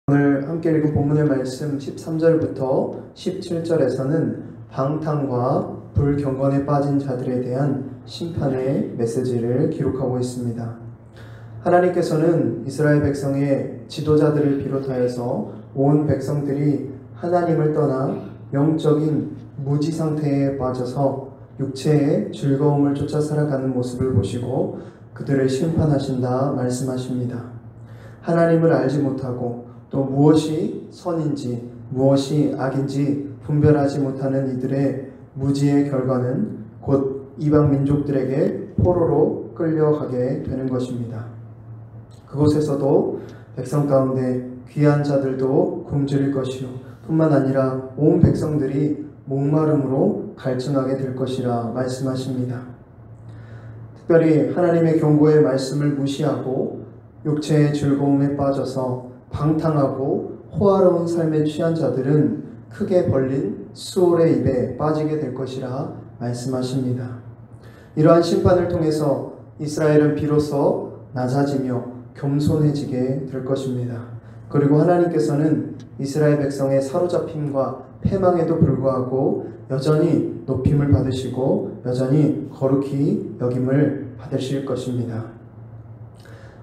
오늘 함께 읽은 본문의 말씀 13절부터 17절에서는 방탕과 불경건에 빠진 자들에 대한 심판의 메시지를 기록하고 있습니다. 하나님께서는 이스라엘 백성의 지도자들을 비롯하여서 온 백성들이 하나님을 떠나 영적인 무지 상태에 빠져서 육체의 즐거움을 쫓아 살아가는 모습을 보시고 그들을 심판하신다 말씀하십니다. 하나님을 알지 못하고 또 무엇이 선인지 무엇이 악인지 분별하지 못하는 이들의 무지의 결과는 곧 이방 민족들에게 포로로 끌려가게 되는 것입니다. 그곳에서도 백성 가운데 귀한 자들도 굶주릴 것이요 뿐만 아니라 온 백성들이 목마름으로 갈증하게 될 것이라 말씀하십니다. 특별히 하나님의 경고의 말씀을 무시하고 육체의 즐거움에 빠져서 방탕하고 호화로운 삶에 취한 자들은 크게 벌린 수올의 입에 빠지게 될 것이라 말씀하십니다. 이러한 심판을 통해서 이스라엘은 비로소 낮아지며 겸손해지게 될 것입니다. 그리고 하나님께서는 이스라엘 백성의 사로잡힘과 패망에도 불구하고 여전히 높임을 받으시고 여전히 거룩히 여김을 받으실 것입니다.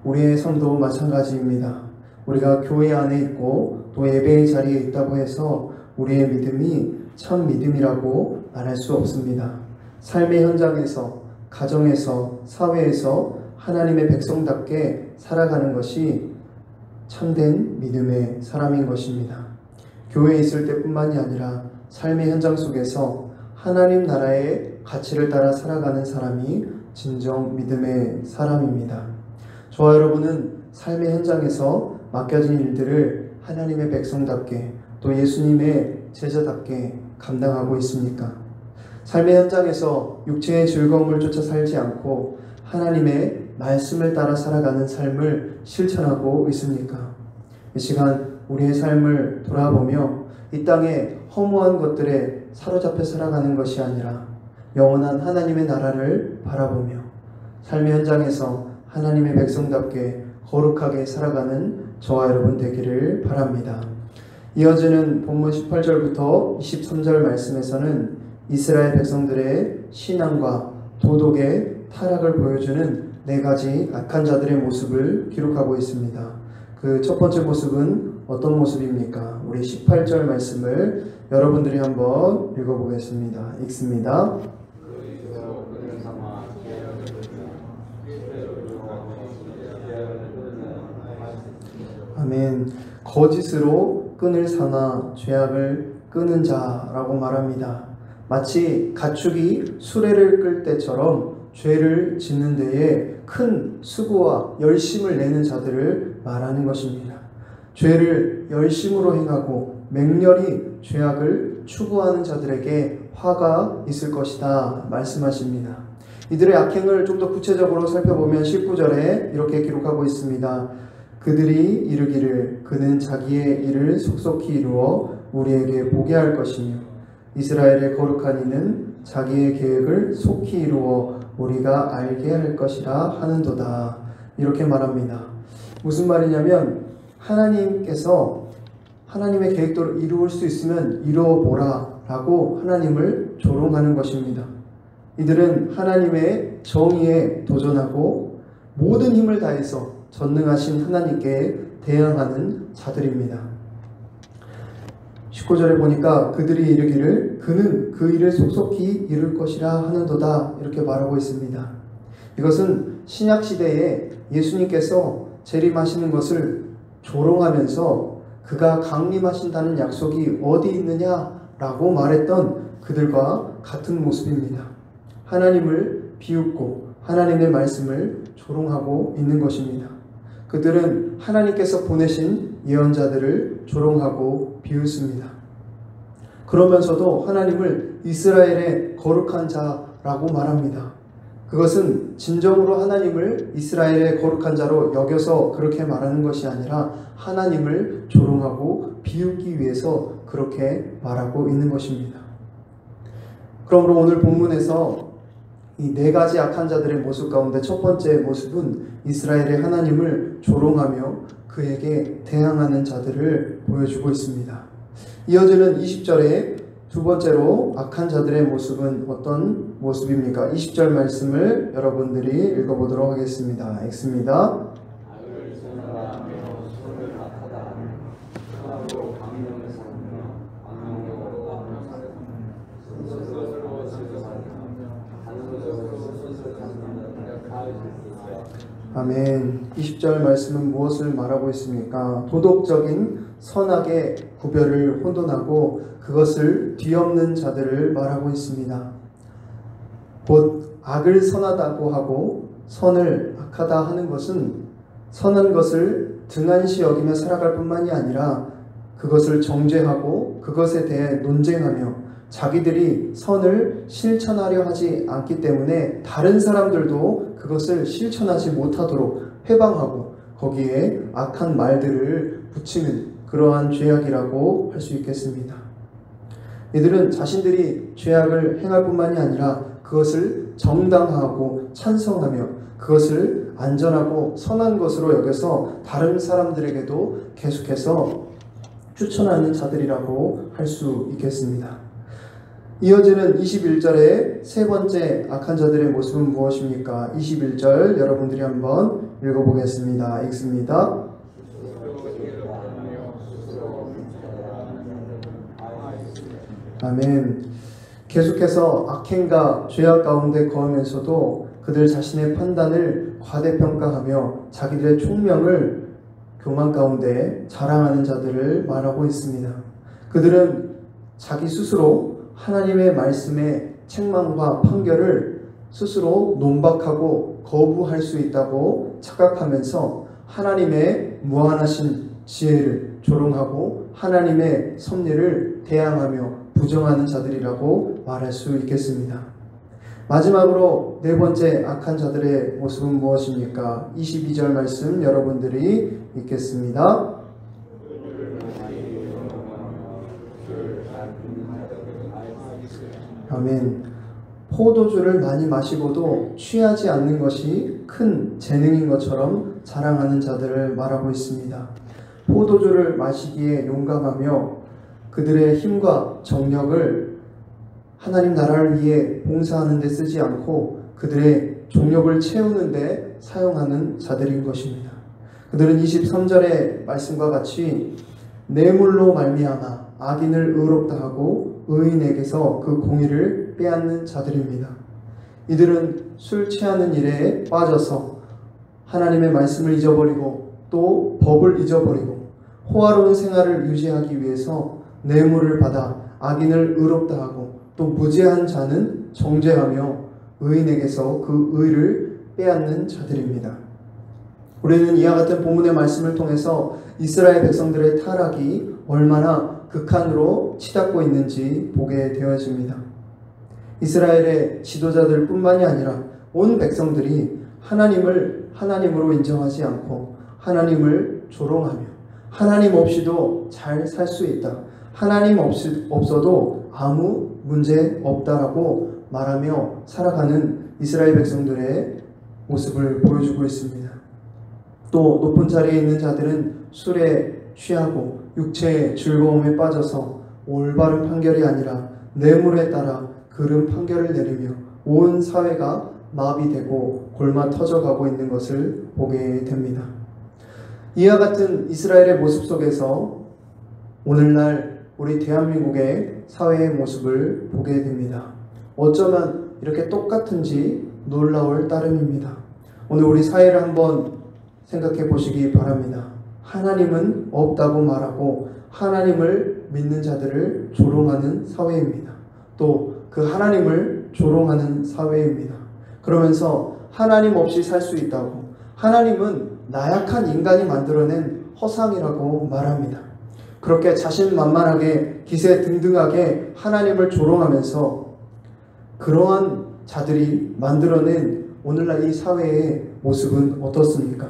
우리의 삶도 마찬가지입니다. 우리가 교회 안에 있고 또 예배의 자리에 있다고 해서 우리의 믿음이 참 믿음이라고 말할 수 없습니다. 삶의 현장에서, 가정에서, 사회에서 하나님의 백성답게 살아가는 것이 참된 믿음의 사람인 것입니다. 교회에 있을 때뿐만이 아니라 삶의 현장 속에서 하나님 나라의 가치를 따라 살아가는 사람이 진정 믿음의 사람입니다. 저와 여러분은 삶의 현장에서 맡겨진 일들을 하나님의 백성답게 또 예수님의 제자답게 감당하고 있습니까? 삶의 현장에서 육체의 즐거움을 쫓아 살지 않고 하나님의 말씀을 따라 살아가는 삶을 실천하고 있습니까? 이 시간 우리의 삶을 돌아보며 이 땅의 허무한 것들에 사로잡혀 살아가는 것이 아니라 영원한 하나님의 나라를 바라보며 삶의 현장에서 하나님의 백성답게 거룩하게 살아가는 저와 여러분 되기를 바랍니다. 이어지는 본문 18절부터 23절 말씀에서는 이스라엘 백성들의 신앙과 도덕의 타락을 보여주는 4가지 악한 자들의 모습을 기록하고 있습니다. 그 첫 번째 모습은 어떤 모습입니까? 우리 18절 말씀을 여러분들이 한번 읽어보겠습니다. 읽습니다. 아멘. 거짓으로 끈을 삼아 죄악을 끄는 자라고 말합니다. 마치 가축이 수레를 끌 때처럼 죄를 짓는 데에 큰 수고와 열심을 내는 자들을 말하는 것입니다. 죄를 열심으로 행하고 맹렬히 죄악을 추구하는 자들에게 화가 있을 것이다 말씀하십니다. 이들의 악행을 좀 더 구체적으로 살펴보면 19절에 이렇게 기록하고 있습니다. 그들이 이르기를 그는 자기의 일을 속속히 이루어 우리에게 보게 할 것이며 이스라엘의 거룩한 이는 자기의 계획을 속히 이루어 우리가 알게 할 것이라 하는도다. 이렇게 말합니다. 무슨 말이냐면 하나님께서 하나님의 계획대로 이루을 수 있으면 이루어보라 라고 하나님을 조롱하는 것입니다. 이들은 하나님의 정의에 도전하고 모든 힘을 다해서 전능하신 하나님께 대항하는 자들입니다. 19절에 보니까 그들이 이르기를 그는 그 일을 속속히 이룰 것이라 하는도다 이렇게 말하고 있습니다. 이것은 신약시대에 예수님께서 재림하시는 것을 조롱하면서 그가 강림하신다는 약속이 어디 있느냐라고 말했던 그들과 같은 모습입니다. 하나님을 비웃고 하나님의 말씀을 조롱하고 있는 것입니다. 그들은 하나님께서 보내신 예언자들을 조롱하고 비웃습니다. 그러면서도 하나님을 이스라엘의 거룩한 자라고 말합니다. 그것은 진정으로 하나님을 이스라엘의 거룩한 자로 여겨서 그렇게 말하는 것이 아니라 하나님을 조롱하고 비웃기 위해서 그렇게 말하고 있는 것입니다. 그러므로 오늘 본문에서 이 4가지 악한 자들의 모습 가운데 첫 번째 모습은 이스라엘의 하나님을 조롱하며 그에게 대항하는 자들을 보여주고 있습니다. 이어지는 20절에 두 번째로 악한 자들의 모습은 어떤 모습입니까? 20절 말씀을 여러분들이 읽어보도록 하겠습니다. 읽습니다. 아멘. 20절 말씀은 무엇을 말하고 있습니까? 도덕적인 선악의 구별을 혼돈하고 그것을 뒤엎는 자들을 말하고 있습니다. 곧 악을 선하다고 하고 선을 악하다 하는 것은 선한 것을 등한시 여기며 살아갈 뿐만이 아니라 그것을 정죄하고 그것에 대해 논쟁하며 자기들이 선을 실천하려 하지 않기 때문에 다른 사람들도 그것을 실천하지 못하도록 회방하고 거기에 악한 말들을 붙이는 그러한 죄악이라고 할 수 있겠습니다. 이들은 자신들이 죄악을 행할 뿐만이 아니라 그것을 정당화하고 찬성하며 그것을 안전하고 선한 것으로 여겨서 다른 사람들에게도 계속해서 추천하는 자들이라고 할 수 있겠습니다. 이어지는 21절의 세 번째 악한 자들의 모습은 무엇입니까? 21절 여러분들이 한번 읽어보겠습니다. 읽습니다. 아멘. 계속해서 악행과 죄악 가운데 거하면서도 그들 자신의 판단을 과대평가하며 자기들의 총명을 교만 가운데 자랑하는 자들을 말하고 있습니다. 그들은 자기 스스로 하나님의 말씀의 책망과 판결을 스스로 논박하고 거부할 수 있다고 착각하면서 하나님의 무한하신 지혜를 조롱하고 하나님의 섭리를 대항하며 부정하는 자들이라고 말할 수 있겠습니다. 마지막으로 네 번째 악한 자들의 모습은 무엇입니까? 22절 말씀 여러분들이 읽겠습니다. 아멘. 포도주를 많이 마시고도 취하지 않는 것이 큰 재능인 것처럼 자랑하는 자들을 말하고 있습니다. 포도주를 마시기에 용감하며 그들의 힘과 정력을 하나님 나라를 위해 봉사하는 데 쓰지 않고 그들의 정력을 채우는 데 사용하는 자들인 것입니다. 그들은 23절의 말씀과 같이 뇌물로 말미암아 악인을 의롭다 하고 의인에게서 그 공의를 빼앗는 자들입니다. 이들은 술 취하는 일에 빠져서 하나님의 말씀을 잊어버리고 또 법을 잊어버리고 호화로운 생활을 유지하기 위해서 뇌물을 받아 악인을 의롭다 하고 또 무죄한 자는 정죄하며 의인에게서 그 의를 빼앗는 자들입니다. 우리는 이와 같은 본문의 말씀을 통해서 이스라엘 백성들의 타락이 얼마나 극한으로 치닫고 있는지 보게 되어집니다. 이스라엘의 지도자들 뿐만이 아니라 온 백성들이 하나님을 하나님으로 인정하지 않고 하나님을 조롱하며 하나님 없이도 잘 살 수 있다. 하나님 없어도 아무 문제 없다라고 말하며 살아가는 이스라엘 백성들의 모습을 보여주고 있습니다. 또 높은 자리에 있는 자들은 술에 취하고 육체의 즐거움에 빠져서 올바른 판결이 아니라 뇌물에 따라 그른 판결을 내리며 온 사회가 마비되고 골마 터져가고 있는 것을 보게 됩니다. 이와 같은 이스라엘의 모습 속에서 오늘날 우리 대한민국의 사회의 모습을 보게 됩니다. 어쩌면 이렇게 똑같은지 놀라울 따름입니다. 오늘 우리 사회를 한번 생각해 보시기 바랍니다. 하나님은 없다고 말하고 하나님을 믿는 자들을 조롱하는 사회입니다. 또 그 하나님을 조롱하는 사회입니다. 그러면서 하나님 없이 살 수 있다고 하나님은 나약한 인간이 만들어낸 허상이라고 말합니다. 그렇게 자신만만하게 기세등등하게 하나님을 조롱하면서 그러한 자들이 만들어낸 오늘날 이 사회의 모습은 어떻습니까?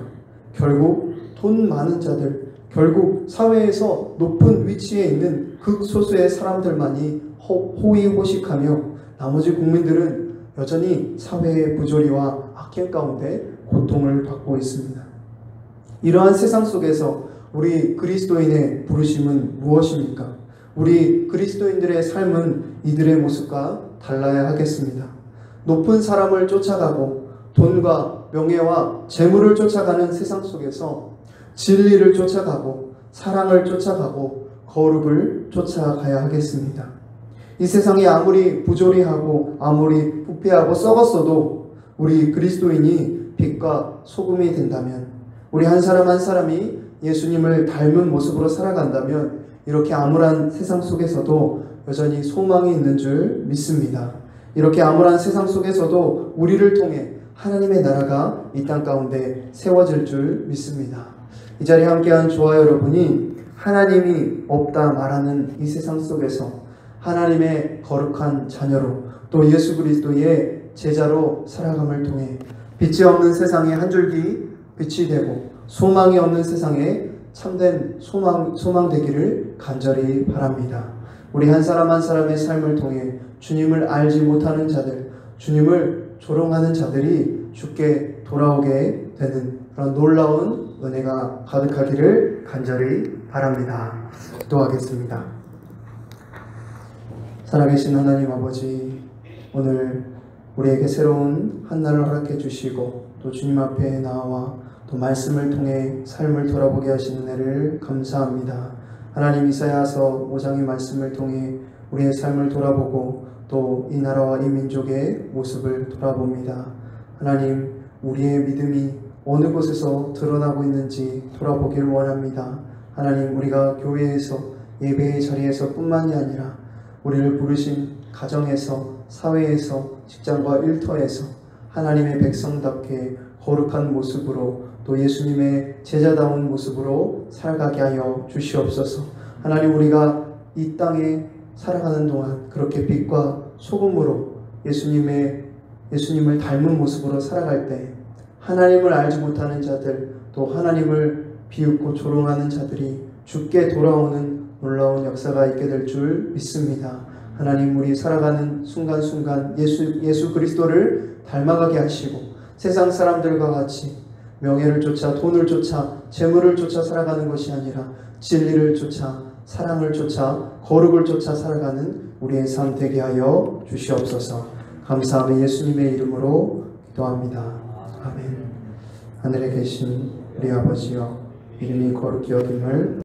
결국 돈 많은 자들, 결국 사회에서 높은 위치에 있는 극소수의 사람들만이 호의호식하며 나머지 국민들은 여전히 사회의 부조리와 악행 가운데 고통을 받고 있습니다. 이러한 세상 속에서 우리 그리스도인의 부르심은 무엇입니까? 우리 그리스도인들의 삶은 이들의 모습과 달라야 하겠습니다. 높은 사람을 쫓아가고 돈과 명예와 재물을 쫓아가는 세상 속에서 진리를 쫓아가고 사랑을 쫓아가고 거룩을 쫓아가야 하겠습니다. 이 세상이 아무리 부조리하고 아무리 부패하고 썩었어도 우리 그리스도인이 빛과 소금이 된다면, 우리 한 사람 한 사람이 예수님을 닮은 모습으로 살아간다면 이렇게 암울한 세상 속에서도 여전히 소망이 있는 줄 믿습니다. 이렇게 암울한 세상 속에서도 우리를 통해 하나님의 나라가 이 땅 가운데 세워질 줄 믿습니다. 이 자리에 함께한 저와 여러분이 하나님이 없다 말하는 이 세상 속에서 하나님의 거룩한 자녀로 또 예수 그리스도의 제자로 살아감을 통해 빛이 없는 세상에 한 줄기 빛이 되고 소망이 없는 세상에 참된 소망 되기를 간절히 바랍니다. 우리 한 사람 한 사람의 삶을 통해 주님을 알지 못하는 자들, 주님을 조롱하는 자들이 주께 돌아오게 되는 그런 놀라운 은혜가 가득하기를 간절히 바랍니다. 기도하겠습니다. 살아계신 하나님 아버지, 오늘 우리에게 새로운 한 날을 허락해 주시고 또 주님 앞에 나와 또 말씀을 통해 삶을 돌아보게 하신 은혜를 감사합니다. 하나님, 이사야서 5장의 말씀을 통해 우리의 삶을 돌아보고 또 이 나라와 이 민족의 모습을 돌아봅니다. 하나님, 우리의 믿음이 어느 곳에서 드러나고 있는지 돌아보기를 원합니다. 하나님, 우리가 교회에서 예배의 자리에서 뿐만이 아니라 우리를 부르신 가정에서, 사회에서, 직장과 일터에서 하나님의 백성답게 거룩한 모습으로 또 예수님의 제자다운 모습으로 살아가게 하여 주시옵소서. 하나님, 우리가 이 땅에 살아가는 동안 그렇게 빛과 소금으로 예수님을 닮은 모습으로 살아갈 때 하나님을 알지 못하는 자들, 또 하나님을 비웃고 조롱하는 자들이 주께 돌아오는 놀라운 역사가 있게 될 줄 믿습니다. 하나님, 우리 살아가는 순간순간 예수 그리스도를 닮아가게 하시고 세상 사람들과 같이 명예를 쫓아 돈을 쫓아 재물을 쫓아 살아가는 것이 아니라 진리를 쫓아 사랑을 쫓아 거룩을 쫓아 살아가는 우리의 삶 되게 하여 주시옵소서. 감사하며 예수님의 이름으로 기도합니다. 아멘. 하늘에 계신 우리 아버지여, 이름이 거룩히 여김을